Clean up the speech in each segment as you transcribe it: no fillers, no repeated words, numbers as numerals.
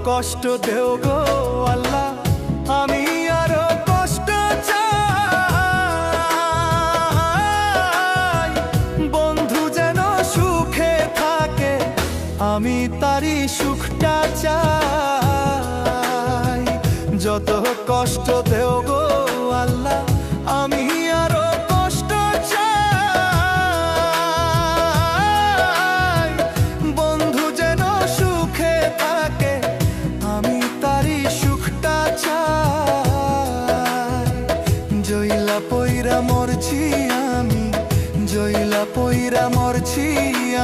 কষ্ট দেও গো আল্লাহ, আমি আরো কষ্ট চাই। বন্ধু যেন সুখে থাকে, আমি তারই সুখটা চাই। যত কষ্ট দেও গো আল্লাহ, আমি আরো কষ্ট চাই। বন্ধু যেন সুখে থাকে, আমি তারই সুখটা চাই। জইলা পইরা মরছি আমি, জইলা পইরা মরছি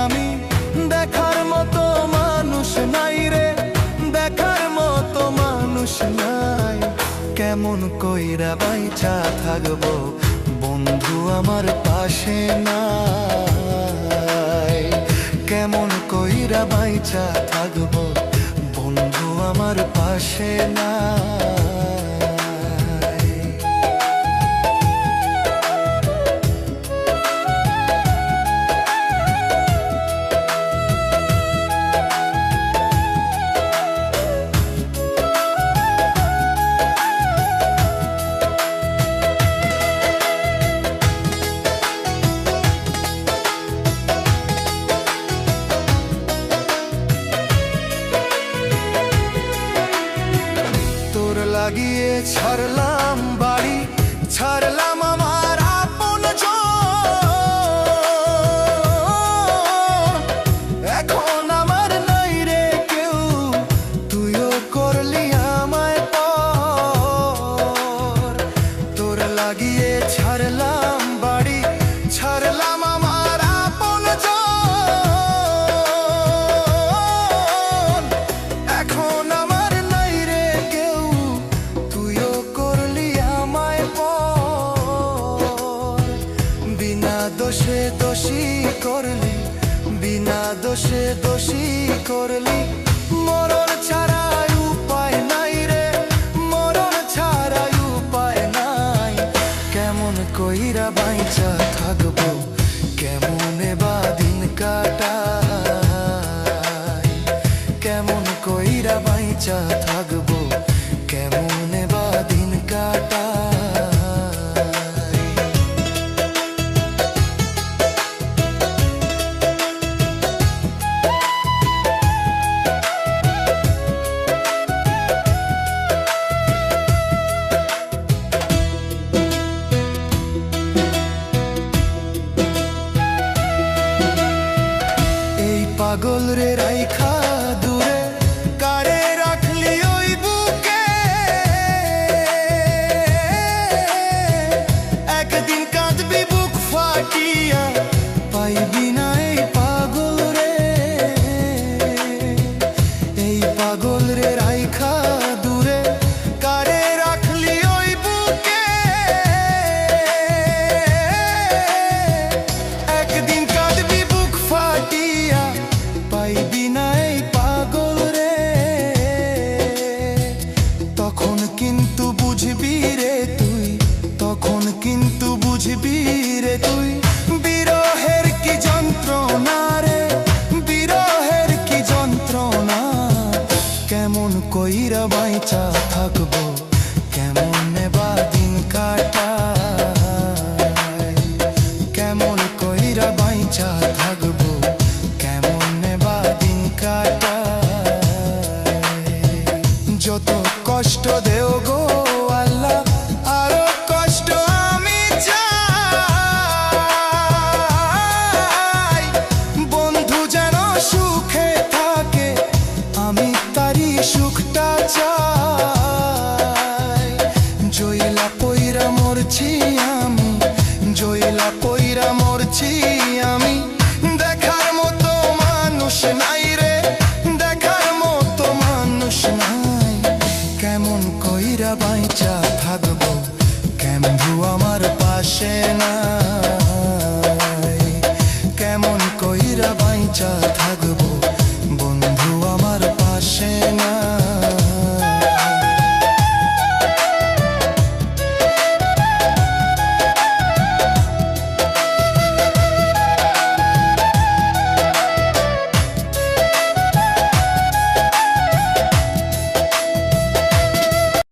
আমি। দেখার মতো মানুষ নাই রে, দেখার মতো মানুষ নাই। কেমন কইরা বাইচা থাকবো, বন্ধু আমার পাশে নাই। কেমন কইরা বাইচা থাকবো, বন্ধু আমার পাশে নাই। লাগিয়ে ছাড়লাম বাড়ি, ছাড়লাম আমার আপনজন। এখন আমার নাই রে কেউ, তুইও করলি আমায় পর। তোর লাগিয়ে ছাড়লাম বাড়ি, ছাড়লাম আমার আপনজন। এখন আমার নাই রে কেউ, বিনা দোষে দোষী করলি, বিনা দোষে দোষী করলি। মরণ ছাড়াই উপায় নাই রে, মরণ ছাড়াই উপায় নাই। কেমন কইরা বাইচা থাকবো, কেমনে বা দিন কাটাই। কেমন কইরা বাইচা থাকবো, কেমনে বা দিন কাটাই। পাগল রে রাইখা দূরে, কারে রাখলি ওই বুকে। একদিন কাঁদবি বুক ফাটিয়া, পাইবি না এই পাগল রে। এই পাগল রে রাইখা দূরে, কারে রাখলি ওই বুকে। একদিন কাঁদবি বুক ফাটিয়া, পাইবি না এই পাগল রে। তখন কিন্তু বুঝবি রে তুই, তখন কিন্তু বুঝবি রে তুই। বিরহের কি যন্ত্রণা রে, বিরহের কি যন্ত্রণা। কেমন কইরা বাইচা থাকবো, কেমনে বা দিন কাটাই। কেমন কইরা বাইচা থাকবো, যত কষ্ট দেও গো আল্লাহ, আরো কষ্ট আমি চাই। বন্ধু যেন সুখে থাকে, আমি তারই সুখটা চাই। জইলা পইরা মরছি আমি, জইলা পইরা মরছি আমি। দেখার মতো মানুষ নাই রে, দেখার মতো মানুষ নাই। কেমন কইরা বাইচা থাকবো, কেমন আমার পাশে নাই। কেমন কইরা বাইচা থাকবো।